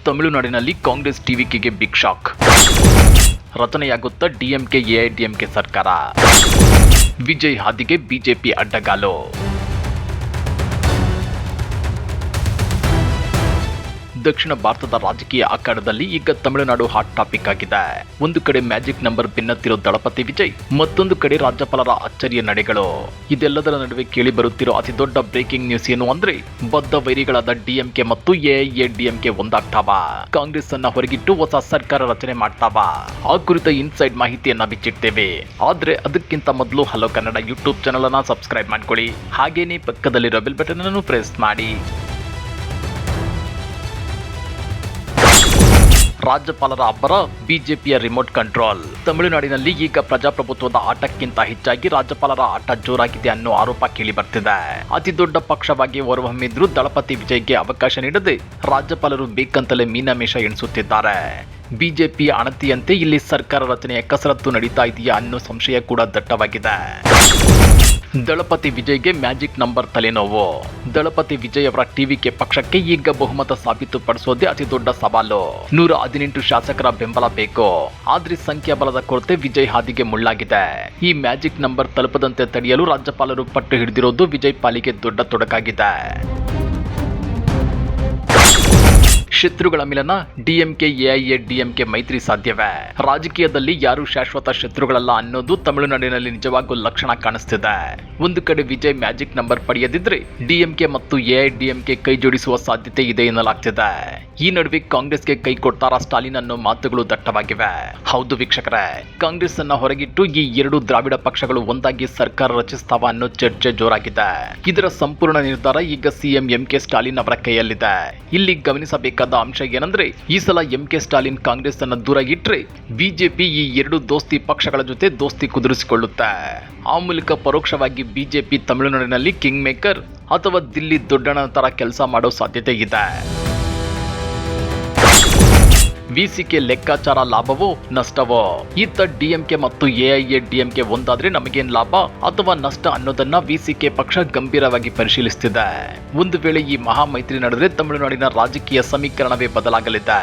ತಮಿಳುನಾಡಿನಲ್ಲಿ ಕಾಂಗ್ರೆಸ್ ಟಿವಿಕೆಗೆ big shock. ರಚನೆಯಾಗುತ್ತಾ ಡಿಎಂಕೆ ಎಐಡಿಎಂಕೆ ಸರ್ಕಾರ. ವಿಜಯ್ ಹಾದಿಗೆ ಬಿಜೆಪಿ ಅಡ್ಡಗಾಲು. ದಕ್ಷಿಣ ಭಾರತದ ರಾಜಕೀಯ ಅಖಾಡದಲ್ಲಿ ಈಗ ತಮಿಳುನಾಡು ಹಾಟ್ ಟಾಪಿಕ್ ಆಗಿದೆ. ಒಂದು ಕಡೆ ಮ್ಯಾಜಿಕ್ ನಂಬರ್ ಬೆನ್ನತ್ತಿರೋ ದಳಪತಿ ವಿಜಯ್, ಮತ್ತೊಂದು ಕಡೆ ರಾಜ್ಯಪಾಲರ ಅಚ್ಚರಿಯ ನಡೆಗಳು. ಇದೆಲ್ಲದರ ನಡುವೆ ಕೇಳಿ ಬರುತ್ತಿರೋ ಅತಿ ದೊಡ್ಡ ಬ್ರೇಕಿಂಗ್ ನ್ಯೂಸ್ ಏನು ಅಂದ್ರೆ, ಬದ್ಧ ವೈರಿಗಳಾದ ಡಿಎಂಕೆ ಮತ್ತು ಎಐಎಡಿಎಂಕೆ ಒಂದಾಗ್ತಾವ, ಕಾಂಗ್ರೆಸ್ ಅನ್ನ ಹೊರಗಿಟ್ಟು ಹೊಸ ಸರ್ಕಾರ ರಚನೆ ಮಾಡ್ತಾವ. ಆ ಕುರಿತ ಇನ್ಸೈಡ್ ಮಾಹಿತಿಯನ್ನ ಬಿಚ್ಚಿಡ್ತೇವೆ. ಆದ್ರೆ ಅದಕ್ಕಿಂತ ಮೊದಲು ಹಲೋ ಕನ್ನಡ ಯೂಟ್ಯೂಬ್ ಚಾನಲ್ ಅನ್ನ ಸಬ್ಸ್ಕ್ರೈಬ್ ಮಾಡ್ಕೊಳ್ಳಿ. ಹಾಗೇನೇ ಪಕ್ಕದಲ್ಲಿರೋ ಬೆಲ್ ಬಟನ್ ಅನ್ನು ಪ್ರೆಸ್ ಮಾಡಿ. ರಾಜ್ಯಪಾಲರ ಅಬ್ಬರ, ಬಿಜೆಪಿಯ ರಿಮೋಟ್ ಕಂಟ್ರೋಲ್. ತಮಿಳುನಾಡಿನಲ್ಲಿ ಈಗ ಪ್ರಜಾಪ್ರಭುತ್ವದ ಆಟಕ್ಕಿಂತ ಹೆಚ್ಚಾಗಿ ರಾಜ್ಯಪಾಲರ ಆಟ ಜೋರಾಗಿದೆ ಅನ್ನೋ ಆರೋಪ ಕೇಳಿ ಬರ್ತಿದೆ. ಅತಿ ದೊಡ್ಡ ಪಕ್ಷವಾಗಿ ಹೊರಹೊಮ್ಮಿದ್ರು ದಳಪತಿ ವಿಜಯ್ಗೆ ಅವಕಾಶ ನೀಡದೆ ರಾಜ್ಯಪಾಲರು ಬೇಕಂತಲೇ ಮೀನಮೇಷ ಎಣಿಸುತ್ತಿದ್ದಾರೆ. ಬಿಜೆಪಿ ಅಣತಿಯಂತೆ ಇಲ್ಲಿ ಸರ್ಕಾರ ರಚನೆಯ ಕಸರತ್ತು ನಡೀತಾ ಇದೆಯಾ ಅನ್ನೋ ಸಂಶಯ ಕೂಡ ದಟ್ಟವಾಗಿದೆ. ದಳಪತಿ ವಿಜಯ್ಗೆ ಮ್ಯಾಜಿಕ್ ನಂಬರ್ ತಲೆನೋವು. ದಳಪತಿ ವಿಜಯ್ ಅವರ ಟಿವಿಕೆ ಪಕ್ಷಕ್ಕೆ ಈಗ ಬಹುಮತ ಸಾಬೀತುಪಡಿಸೋದೇ ಅತಿ ದೊಡ್ಡ ಸವಾಲು. 118 ಶಾಸಕರ ಬೆಂಬಲ ಬೇಕು. ಆದ್ರೆ ಸಂಖ್ಯಾಬಲದ ಕೊರತೆ ವಿಜಯ್ ಹಾದಿಗೆ ಮುಳ್ಳಾಗಿದೆ. ಈ ಮ್ಯಾಜಿಕ್ ನಂಬರ್ ತಲುಪದಂತೆ ತಡೆಯಲು ರಾಜ್ಯಪಾಲರು ಪಟ್ಟು ಹಿಡಿದಿರೋದು ವಿಜಯ್ ಪಾಲಿಗೆ ದೊಡ್ಡ ತೊಡಕಾಗಿದೆ. ಶತ್ರುಗಳ ಮಿಲನ, ಡಿಎಂಕೆ ಎಐಎಡಿಎಂಕೆ ಮೈತ್ರಿ ಸಾಧ್ಯವೇ? ರಾಜಕೀಯದಲ್ಲಿ ಯಾರು ಶಾಶ್ವತ ಶತ್ರುಗಳಲ್ಲ ಅನ್ನೋದು ತಮಿಳುನಾಡಿನಲ್ಲಿ ನಿಜವಾಗೂ ಲಕ್ಷಣ ಕಾಣಿಸ್ತಿದೆ. ಒಂದು ಕಡೆ ವಿಜಯ್ ಮ್ಯಾಜಿಕ್ ನಂಬರ್ ಪಡೆಯದಿದ್ರೆ ಡಿಎಂಕೆ ಮತ್ತು ಎಐಡಿಎಂಕೆ ಕೈ ಜೋಡಿಸುವ ಸಾಧ್ಯತೆ ಇದೆ ಎನ್ನಲಾಗ್ತಿದೆ. ಈ ನಡುವೆ ಕಾಂಗ್ರೆಸ್ಗೆ ಕೈ ಕೊಡ್ತಾರಾ ಸ್ಟಾಲಿನ್ ಅನ್ನೋ ಮಾತುಗಳು ದಟ್ಟವಾಗಿವೆ. ಹೌದು ವೀಕ್ಷಕರೇ, ಕಾಂಗ್ರೆಸ್ ಅನ್ನ ಹೊರಗಿಟ್ಟು ಈ ಎರಡು ದ್ರಾವಿಡ ಪಕ್ಷಗಳು ಒಂದಾಗಿ ಸರ್ಕಾರ ರಚಿಸ್ತಾವ ಅನ್ನೋ ಚರ್ಚೆ ಜೋರಾಗಿದೆ. ಇದರ ಸಂಪೂರ್ಣ ನಿರ್ಧಾರ ಈಗ ಸಿಎಂ ಎಂಕೆ ಸ್ಟಾಲಿನ್ ಅವರ ಕೈಯಲ್ಲಿದೆ. ಇಲ್ಲಿ ಗಮನಿಸಬೇಕಾದ ಅಂಶ ಏನಂದ್ರೆ, ಈ ಸಲ ಎಂಕೆ ಸ್ಟಾಲಿನ್ ಕಾಂಗ್ರೆಸ್ ಅನ್ನ ದೂರ ಇಟ್ರೆ ಬಿಜೆಪಿ ಈ ಎರಡು ದೋಸ್ತಿ ಪಕ್ಷಗಳ ಜೊತೆ ದೋಸ್ತಿ ಕುದುರಿಸಿಕೊಳ್ಳುತ್ತೆ. ಆ ಮೂಲಕ ಪರೋಕ್ಷವಾಗಿ ಬಿಜೆಪಿ ತಮಿಳುನಾಡಿನಲ್ಲಿ ಕಿಂಗ್ ಮೇಕರ್ ಅಥವಾ ದಿಲ್ಲಿ ದೊಡ್ಡಣ್ಣ ತರ ಕೆಲಸ ಮಾಡೋ ಸಾಧ್ಯತೆ ಇದೆ. ವಿಸಿಕೆ ಲೆಕ್ಕಾಚಾರ ಲಾಭವೋ ನಷ್ಟವೋ? ಇತ್ತ ಡಿಎಂಕೆ ಮತ್ತು ಎಐಎಡಿಎಂಕೆ ಒಂದಾದ್ರೆ ನಮಗೇನ್ ಲಾಭ ಅಥವಾ ನಷ್ಟ ಅನ್ನೋದನ್ನ ವಿಸಿಕೆ ಪಕ್ಷ ಗಂಭೀರವಾಗಿ ಪರಿಶೀಲಿಸುತ್ತಿದೆ. ಒಂದು ವೇಳೆ ಈ ಮಹಾಮೈತ್ರಿ ನಡೆದ್ರೆ ತಮಿಳುನಾಡಿನ ರಾಜಕೀಯ ಸಮೀಕರಣವೇ ಬದಲಾಗಲಿದೆ.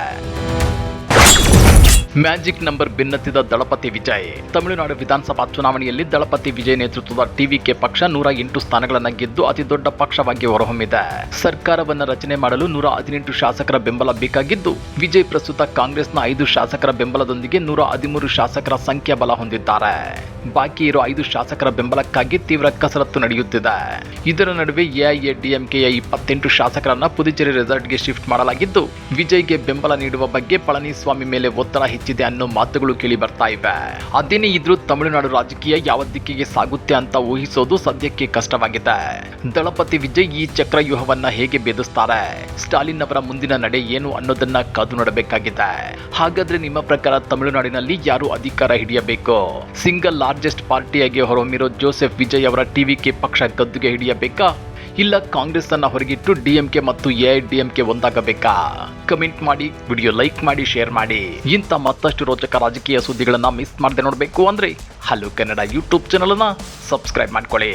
Magic number ಬೆನ್ನತ್ತಿದ ದಳಪತಿ Vijay. ತಮಿಳುನಾಡು ವಿಧಾನಸಭಾ ಚುನಾವಣೆಯಲ್ಲಿ ದಳಪತಿ ವಿಜಯ್ ನೇತೃತ್ವದ ಟಿವಿಕೆ ಪಕ್ಷ 108 ಸ್ಥಾನಗಳನ್ನ ಗೆದ್ದು ಅತಿ ದೊಡ್ಡ ಪಕ್ಷವಾಗಿ ಹೊರಹೊಮ್ಮಿದೆ. ಸರ್ಕಾರವನ್ನ ರಚನೆ ಮಾಡಲು 118 ಶಾಸಕರ ಬೆಂಬಲ ಬೇಕಾಗಿದ್ದು, ವಿಜಯ್ ಪ್ರಸ್ತುತ ಕಾಂಗ್ರೆಸ್ನ 5 ಶಾಸಕರ ಬೆಂಬಲದೊಂದಿಗೆ 113 ಶಾಸಕರ ಸಂಖ್ಯಾಬಲ ಹೊಂದಿದ್ದಾರೆ. ಬಾಕಿ ಇರೋ 5 ಶಾಸಕರ ಬೆಂಬಲಕ್ಕಾಗಿ ತೀವ್ರ ಕಸರತ್ತು ನಡೆಯುತ್ತಿದೆ. ಇದರ ನಡುವೆ ಎಐಎಡಿಎಂಕೆಯ 28 ಶಾಸಕರನ್ನ ಪುದುಚೇರಿ ರೆಸಾರ್ಟ್ಗೆ ಶಿಫ್ಟ್ ಮಾಡಲಾಗಿದ್ದು, ವಿಜಯ್ಗೆ ಬೆಂಬಲ ನೀಡುವ ಬಗ್ಗೆ ಪಳನಿಸ್ವಾಮಿ ಮೇಲೆ ಒತ್ತಡ ಹೆಚ್ಚಿದೆ ಅನ್ನೋ ಮಾತುಗಳು ಕೇಳಿ ಬರ್ತಾ ಇವೆ. ಅದೇನೇ ಇದ್ರೂ ತಮಿಳುನಾಡು ರಾಜಕೀಯ ಯಾವ ದಿಕ್ಕಿಗೆ ಸಾಗುತ್ತೆ ಅಂತ ಊಹಿಸೋದು ಸದ್ಯಕ್ಕೆ ಕಷ್ಟವಾಗಿದೆ. ದಳಪತಿ ವಿಜಯ್ ಈ ಚಕ್ರವ್ಯೂಹವನ್ನ ಹೇಗೆ ಭೇದಿಸ್ತಾರೆ, ಸ್ಟಾಲಿನ್ ಅವರ ಮುಂದಿನ ನಡೆ ಏನು ಅನ್ನೋದನ್ನ ಕಾದು ನೋಡಬೇಕಾಗಿದೆ. ಹಾಗಾದ್ರೆ ನಿಮ್ಮ ಪ್ರಕಾರ ತಮಿಳುನಾಡಿನಲ್ಲಿ ಯಾರು ಅಧಿಕಾರ ಹಿಡಿಯಬೇಕು? ಸಿಂಗಲ್ ಲಾರ್ಜೆಸ್ಟ್ ಪಾರ್ಟಿಯಾಗಿ ಹೊರಹೊಮ್ಮಿರೋ ಜೋಸೆಫ್ ವಿಜಯ್ ಅವರ ಟಿವಿಕೆ ಪಕ್ಷ ಗದ್ದುಗೆ ಹಿಡಿಯಬೇಕಾ, ಇಲ್ಲ ಕಾಂಗ್ರೆಸ್ ಅನ್ನ ಹೊರಗಿಟ್ಟು ಡಿಎಂಕೆ ಮತ್ತು ಎಐಡಿಎಂಕೆ ಒಂದಾಗಬೇಕಾ? ಕಮೆಂಟ್ ಮಾಡಿ, ವಿಡಿಯೋ ಲೈಕ್ ಮಾಡಿ, ಶೇರ್ ಮಾಡಿ. ಇಂಥ ಮತ್ತಷ್ಟು ರೋಚಕ ರಾಜಕೀಯ ಸುದ್ದಿಗಳನ್ನ ಮಿಸ್ ಮಾಡದೆ ನೋಡಬೇಕು ಅಂದ್ರೆ ಹಲೋ ಕನ್ನಡ ಯೂಟ್ಯೂಬ್ ಚಾನಲ್ ಅನ್ನ ಸಬ್ಸ್ಕ್ರೈಬ್ ಮಾಡ್ಕೊಳ್ಳಿ.